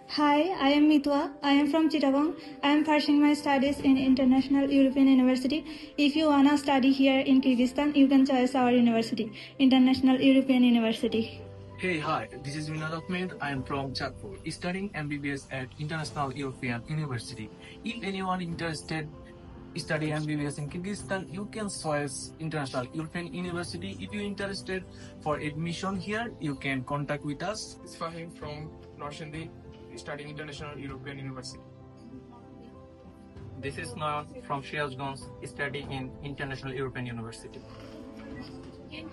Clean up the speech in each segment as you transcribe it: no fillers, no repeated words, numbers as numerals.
Hi, I am Mitwa. I am from Chittagong. I am pursuing my studies in International European University. If you wanna study here in Kyrgyzstan, you can choose our university, International European University. Hey, hi, this is Vinod Ahmed. I am from Chatpur, studying MBBS at International European University. If anyone interested study MBBS in Kyrgyzstan, you can choose International European University. If you're interested for admission here, you can contact with us. It's Fahim from Norshendi, studying International European University. This is Noyan from Shirazganj, studying in International European University.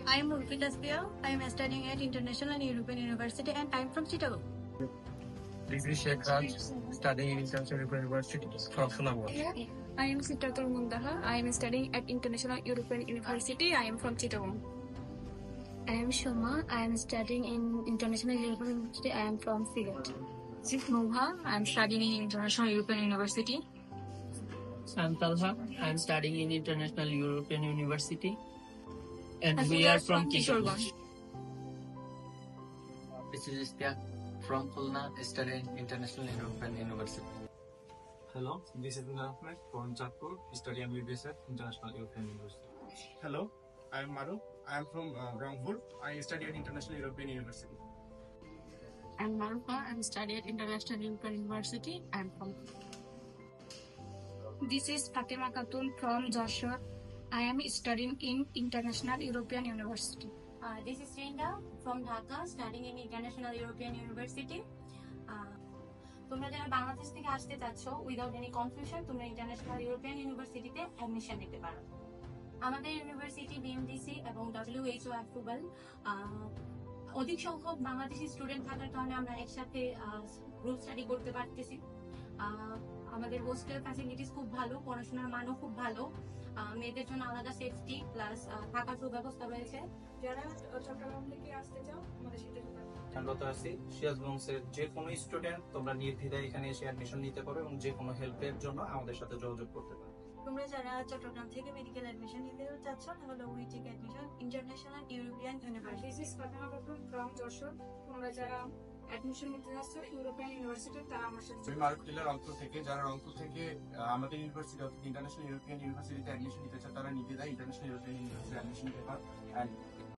I am Urfi Tasbia. I am studying at International European University and I am from Chittagong. This is Sheikh Raj, studying in International European University from Sunamganj. I am Sitratul Mundaha. I am studying at International European University. I am from Chittagong. I am Shoma. I am studying in International European University. I am from Sigat. This is Nubha. I am studying in International European University. I am Talha. I am studying in International European University. And we are from Kishoreganj. This is Istyak from Khulna, studying International European University. Hello, this is Vinod Ahmed from Chatpur, studying MBBS at International European University. Hello, I am Maru. I am from Rangpur. I study at International European University. I am Marufa. I am studying at International European University. I am from. This is Fatima Khatun from Joshua. I am studying in International European University. This is Rinda from Dhaka, studying in International European University. তোমরা যারা বাংলাদেশ থেকে আসতে চাচ্ছ without any confusion তোমরা international European ইউনিভার্সিটিতে admission নিতে পারো। আমাদের ইউনিভার্সিটি বিএমডিসি এবং WHO অ্যাপ্রুভাল। অধিক সংখ্যক বাংলাদেশি স্টুডেন্ট থাকার কারণে আমরা একসাথে গ্রুপ স্টাডি করতে পারতেছি। আমাদের হোস্টেল ফ্যাসিলিটিস খুব ভালো, পড়াশোনার মানও খুব ভালো, মেয়েদের জন্য আলাদা সেফটি প্লাস থাকার সুব্যবস্থা রয়েছে। যারা চট্টগ্রাম থেকে আসতে চাও আমাদের সাথে স্থানগত আছি সিরাজগঞ্জের যে কোনো স্টুডেন্ট তোমরা নির্দ্বিধায় এখানে এসে অ্যাডমিশন নিতে পারো এবং যে কোনো হেল্পের জন্য আমাদের সাথে যোগাযোগ করতে পারো। তোমরা যারা চট্টগ্রাম থেকে মেডিকেল অ্যাডমিশন নিতে চাচ্ছ তাহলে we take admission international European university. This is Fatema Khatun from Jessore. তোমরা যারা অ্যাডমিশন নিতে যাচ্ছ ইউরোপিয়ান ইউনিভার্সিটি তারা আমার সাথে আমি মারুফ জেলার রংপুর থেকে, যারা রংপুর থেকে আমাদের ইউনিভার্সিটি অর্থাৎ ইন্টারন্যাশনাল ইউরোপিয়ান ইউনিভার্সিটিতে অ্যাডমিশন নিতে চায় তারা নিতে দেয় ইন্টারন্যাশনাল ইউরোপিয়ান ইউনিভার্সিটি অ্যাডমিশন নিতে পারে।